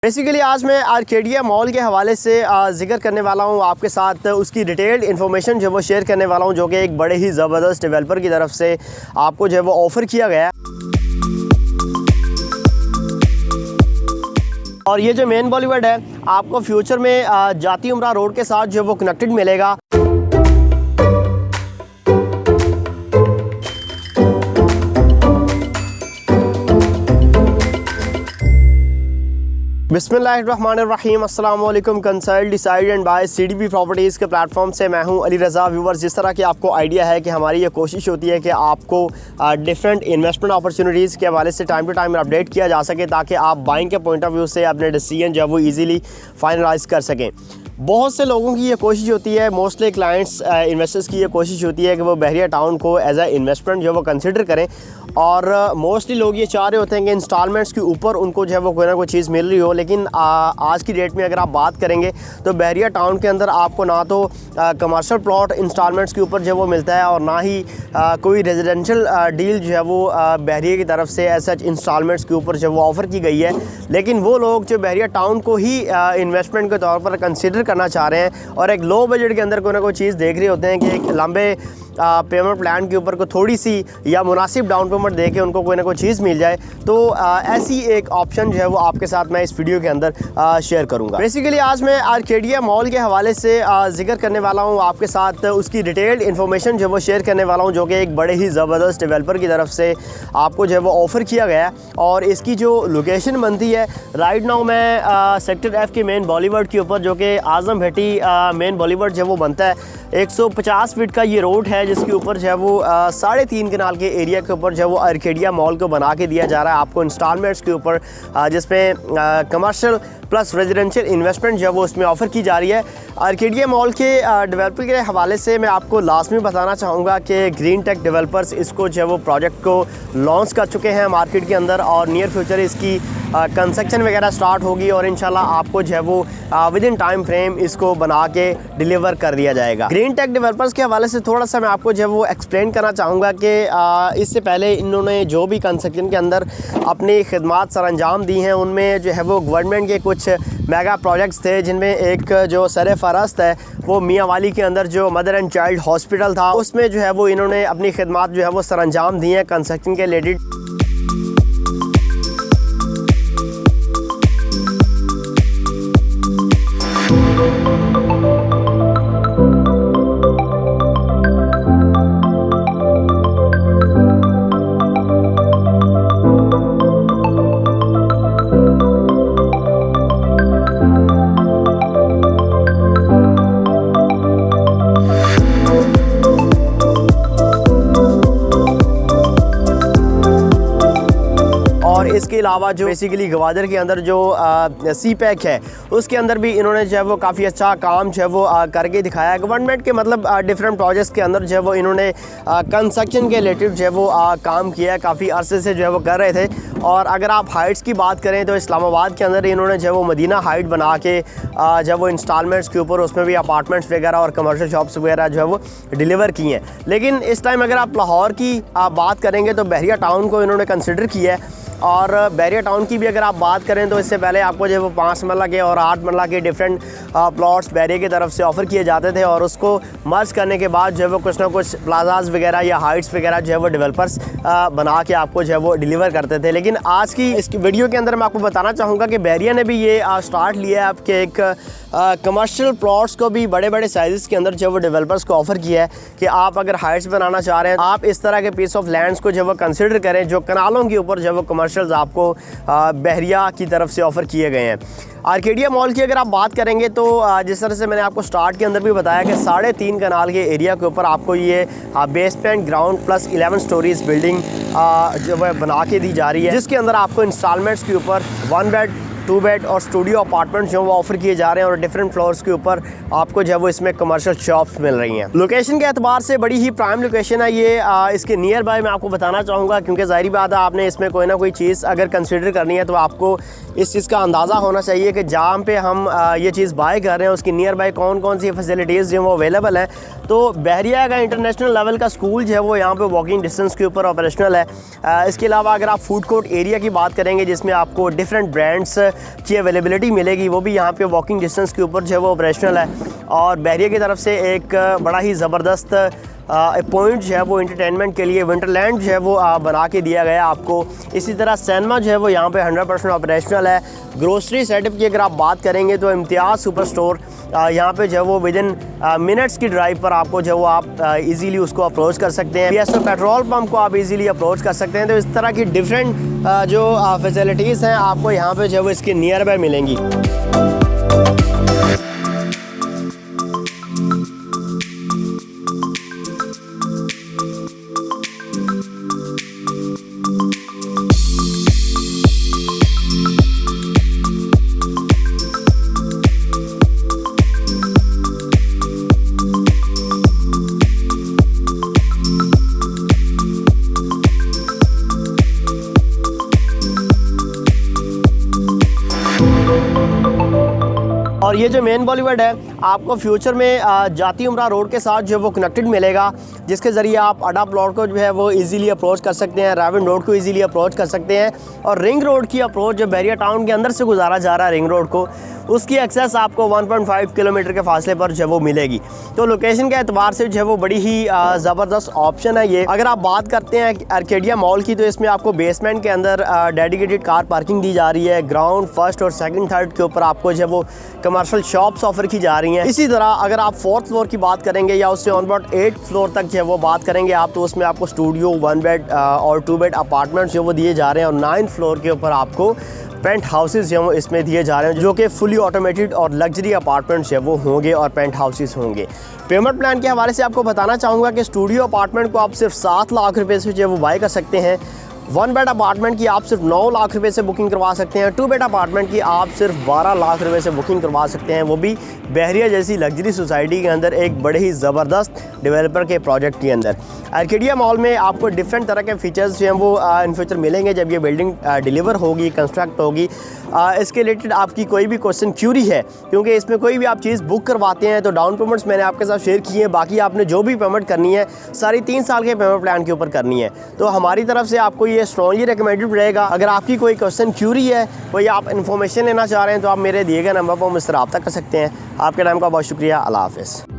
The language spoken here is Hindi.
बेसिकली आज मैं आर्केडिया मॉल के हवाले से जिक्र करने वाला हूँ आपके साथ, उसकी डिटेल्ड इन्फॉर्मेशन जो वो शेयर करने वाला हूँ, जो कि एक बड़े ही ज़बरदस्त डेवलपर की तरफ से आपको जो है वो ऑफ़र किया गया है। और ये जो मेन बॉलीवुड है आपको फ्यूचर में जाती उमरा रोड के साथ जो वो कनेक्टेड मिलेगा। बिस्मिल्लाहिर्रहमानिर्रहीम, अस्सलाम वालेकुम। Consult decide and buy CDB properties के प्लेटफॉर्म से मैं हूं अली रज़ा। व्यूवर्स, जिस तरह की आपको आइडिया है कि हमारी ये कोशिश होती है कि आपको डिफरेंट इन्वेस्टमेंट अपॉर्चुनिटीज़ के हवाले से टाइम टू टाइम अपडेट किया जा सके, ताकि आप बाइंग के पॉइंट ऑफ व्यू से अपने डिसीजन जो है वो ईज़िली फाइनलाइज कर सकें। बहुत से लोगों की ये कोशिश होती है, मोस्टली क्लाइंट्स इन्वेस्टर्स की ये कोशिश होती है कि वो बहरिया टाउन को एज अ इन्वेस्टमेंट जो वो कंसिडर करें, और मोस्टली लोग ये चाह रहे होते हैं कि इंस्टॉलमेंट्स के ऊपर उनको जो है वो कोई ना कोई चीज़ मिल रही हो। लेकिन आज की डेट में अगर आप बात करेंगे तो बहरिया टाउन के अंदर आपको ना तो कमर्शियल प्लॉट इंस्टॉलमेंट्स के ऊपर जो वो मिलता है, और ना ही कोई रेजिडेंशियल डील जो है वो बहरिया की तरफ से एज सच इंस्टॉलमेंट्स के ऊपर जो वो ऑफ़र की गई है। लेकिन वो लोग जो बहरिया टाउन को ही इन्वेस्टमेंट के तौर पर कंसिडर करना चाह रहे हैं और एक लो बजट के अंदर कोई ना कोई चीज़ देख रहे होते हैं कि एक लंबे पेमेंट प्लान के ऊपर को थोड़ी सी या मुनासिब डाउन पेमेंट दे के उनको कोई ना कोई चीज़ मिल जाए, तो ऐसी एक ऑप्शन जो है वो आपके साथ मैं इस वीडियो के अंदर शेयर करूंगा। बेसिकली आज मैं आर्केडिया मॉल के हवाले से जिक्र करने वाला हूं आपके साथ, उसकी डिटेल्ड इन्फॉर्मेशन जो वो शेयर करने वाला हूं, जो कि एक बड़े ही ज़बरदस्त डेवलपर की तरफ से आपको जो है वो ऑफ़र किया गया है। और इसकी जो लोकेशन बनती है, राइट नाउ मैं सेक्टर F के मेन बॉलीवुड के ऊपर, जो कि आज़म भट्टी मेन बॉलीवुड जो वो बनता है, 150 फीट का ये रोड है, जिसके ऊपर जो है वो 3.5 कनाल के एरिया के ऊपर जो है वो आर्केडिया मॉल को बना के दिया जा रहा है आपको इंस्टॉलमेंट्स के ऊपर, जिसमें कमर्शियल प्लस रेजिडेंशियल इन्वेस्टमेंट जो है वो उसमें ऑफ़र की जा रही है। आर्केडिया मॉल के डेवलपर के हवाले से मैं आपको लाजमी बताना चाहूँगा कि ग्रीन टेक डेवलपर्स इसको जो है वो प्रोजेक्ट को लॉन्च कर चुके हैं मार्केट के अंदर, और नियर फ्यूचर इसकी कंस्ट्रक्शन वगैरह स्टार्ट होगी, और इंशाल्लाह आपको जो है वो विद इन टाइम फ्रेम इसको बना के डिलीवर कर दिया जाएगा। ग्रीन टेक डेवलपर्स के हवाले से थोड़ा सा मैं आपको जो है वो एक्सप्लेन करना चाहूँगा कि इससे पहले इन्होंने जो भी कंस्ट्रक्शन के अंदर अपनी खिदमात सर अंजाम दी हैं, उनमें जो है वो गवर्नमेंट के कुछ मेगा प्रोजेक्ट्स थे, जिनमें एक जो सर फहरस्त है वो मियाँ वाली के अंदर जो मदर एंड चाइल्ड हॉस्पिटल था, उसमें जो है वो इन्होंने अपनी खिदमात जो है वो सर अंजाम दी हैं कंस्ट्रक्शन के रिलेटेड। इसके अलावा जो बेसिकली गवादर के अंदर जो CPEC है, उसके अंदर भी इन्होंने जो है वो काफ़ी अच्छा काम जो है वो करके दिखाया है। गवर्नमेंट के मतलब डिफरेंट प्रोजेक्ट्स के अंदर जो है वो इन्होंने कंस्ट्रक्शन के रिलेटेड जो है वो काम किया है, काफ़ी अरसे से जो है वो कर रहे थे। और अगर आप हाइट्स की बात करें तो इस्लामाबाद के अंदर इन्होंने जो है वो मदीना हाइट बना के जब वो इंस्टॉलमेंट्स के ऊपर उसमें भी अपार्टमेंट्स वगैरह और कमर्शियल शॉप्स वगैरह जो है वो डिलीवर किए हैं। लेकिन इस टाइम अगर आप लाहौर की बात करेंगे तो बहरिया टाउन को इन्होंने कंसिडर किया है। और बहरिया टाउन की भी अगर आप बात करें तो इससे पहले आपको जो है वो 5 मरला के और 8 मरला के डिफरेंट प्लॉट्स बहरिया की तरफ से ऑफ़र किए जाते थे, और उसको मर्ज करने के बाद जो है वो कुछ ना कुछ प्लाजाज वगैरह या हाइट्स वगैरह जो है वो डेवलपर्स बना के आपको जो है वो डिलीवर करते थे। लेकिन आज की इसकी वीडियो के अंदर मैं आपको बताना चाहूँगा कि बहरिया ने भी ये स्टार्ट लिया है आपके एक कमर्शियल प्लॉट्स को भी बड़े बड़े साइज़ के अंदर जो है वो डेवलपर्स को ऑफ़र किया है कि आप अगर हाइट्स बनाना चाह रहे हैं, आप इस तरह के पीस ऑफ लैंड्स को जो है वो कंसिडर करें, जो कनालों के ऊपर जो है वो कमर्शियल्स आपको बहरिया की तरफ से ऑफ़र किए गए हैं। आर्केडिया मॉल की अगर आप बात करेंगे तो जिस तरह से मैंने आपको स्टार्ट के अंदर भी बताया कि 3.5 कनाल के एरिया के ऊपर आपको ये basement ground plus 11 stories building जो है बना के दी जा रही है, जिसके अंदर आपको इंस्टॉलमेंट्स के ऊपर 1 बेड 2 बेड और स्टूडियो अपार्टमेंट जो वो ऑफ़र किए जा रहे हैं, और डिफरेंट फ्लोर्स के ऊपर आपको जो है वो इसमें कमर्शियल शॉप्स मिल रही हैं। लोकेशन के एतबार से बड़ी ही प्राइम लोकेशन है ये। इसके नियर बाय मैं आपको बताना चाहूँगा, क्योंकि ज़ाहिर बात है आपने इसमें कोई ना कोई चीज़ अगर कंसिडर करनी है तो आपको इस चीज़ का अंदाज़ा होना चाहिए कि जहाँ पे हम ये चीज़ बाय कर रहे हैं उसकी नियर बाय कौन कौन सी फैसिलिटीज़ जो वो अवेलेबल हैं। तो बहरिया का इंटरनेशनल लेवल का स्कूल जो है वो यहाँ पे वॉकिंग डिस्टेंस के ऊपर ऑपरेशनल है। इसके अलावा अगर आप फूड कोर्ट एरिया की बात करेंगे जिसमें आपको डिफरेंट ब्रांड्स की अवेलेबिलिटी मिलेगी, वो भी यहाँ पे वॉकिंग डिस्टेंस के ऊपर जो है वो ऑपरेशनल है। और बहरिया की तरफ से एक बड़ा ही ज़बरदस्त पॉइंट जो है वो इंटरटेनमेंट के लिए विंटरलैंड जो है वो बना के दिया गया आपको। इसी तरह सिनेमा जो है वो यहाँ पे 100% ऑपरेशनल है। ग्रोसरी सेटअप की अगर आप बात करेंगे तो इम्तियाज़ सुपर स्टोर यहाँ पे जो है वो विदिन मिनट्स की ड्राइव पर आपको जो है वो आप इजीली उसको अप्रोच कर सकते हैं। PSO पेट्रोल पंप को आप इजीली अप्रोच कर सकते हैं। तो इस तरह की डिफरेंट जो फैसिलिटीज़ हैं आपको यहाँ पे जो है वो इसके नियर बाय मिलेंगी। और ये जो मेन बॉलीवुड है आपको फ्यूचर में जाती उमरा रोड के साथ जो है वो कनेक्टेड मिलेगा, जिसके ज़रिए आप अडा प्लॉट को जो है वो इजीली अप्रोच कर सकते हैं, राविन रोड को इजीली अप्रोच कर सकते हैं। और रिंग रोड की अप्रोच जो बहरिया टाउन के अंदर से गुजारा जा रहा है रिंग रोड को, उसकी एक्सेस आपको 1.5 किलोमीटर के फासले पर जो है वो मिलेगी। तो लोकेशन के एतबार से जो है वो बड़ी ही ज़बरदस्त ऑप्शन है ये। अगर आप बात करते हैं आर्केडिया मॉल की, तो इसमें आपको बेसमेंट के अंदर डेडिकेटेड कार पार्किंग दी जा रही है। ग्राउंड फर्स्ट और सेकंड थर्ड के ऊपर आपको जो है वो कमर्शियल शॉप्स ऑफर की जा रही हैं। इसी तरह अगर आप 4th फ्लोर की बात करेंगे या उससे ऑन अबाउट 8th फ्लोर तक जो है वो बात करेंगे आप, तो उसमें आपको स्टूडियो 1 बेड और 2 बेड अपार्टमेंट्स जो वो दिए जा रहे हैं। और 9th फ्लोर के ऊपर आपको पेंट हाउसेस जो वो इसमें दिए जा रहे हैं, जो कि फुली ऑटोमेटेड और लग्जरी अपार्टमेंट्स जो वो होंगे और पेंट हाउसेस होंगे। पेमेंट प्लान के हवाले से आपको बताना चाहूँगा कि स्टूडियो अपार्टमेंट को आप सिर्फ 7 लाख रुपए से जो वो बाय कर सकते हैं। 1 बेड अपार्टमेंट की आप सिर्फ 9 लाख रुपए से बुकिंग करवा सकते हैं। 2 बेड अपार्टमेंट की आप सिर्फ 12 लाख रुपए से बुकिंग करवा सकते हैं, वो भी बहरिया जैसी लग्जरी सोसाइटी के अंदर, एक बड़े ही ज़बरदस्त डेवलपर के प्रोजेक्ट के अंदर। आर्केडिया मॉल में आपको डिफरेंट तरह के फीचर्स जो हैं वो इन फ्यूचर मिलेंगे जब ये बिल्डिंग डिलीवर होगी, कंस्ट्रक्ट होगी। इसके रिलेटेड आपकी कोई भी क्वेश्चन क्यूरी है, क्योंकि इसमें कोई भी आप चीज़ बुक करवाते हैं तो डाउन पेमेंट्स मैंने आपके साथ शेयर किए हैं, बाकी आपने जो भी पेमेंट करनी है सारी 3 साल के पेमेंट प्लान के ऊपर करनी है। तो हमारी तरफ से आपको ये स्ट्रॉन्गली रिकमेंडेड रहेगा। अगर आपकी कोई क्वेश्चन क्यूरी है, कोई आप इन्फॉर्मेशन लेना चाह रहे हैं, तो आप मेरे दिए गए नंबर पर मुझसे रब्ता कर सकते हैं। आपके टाइम का बहुत शुक्रिया। अल्लाह हाफ़िज़।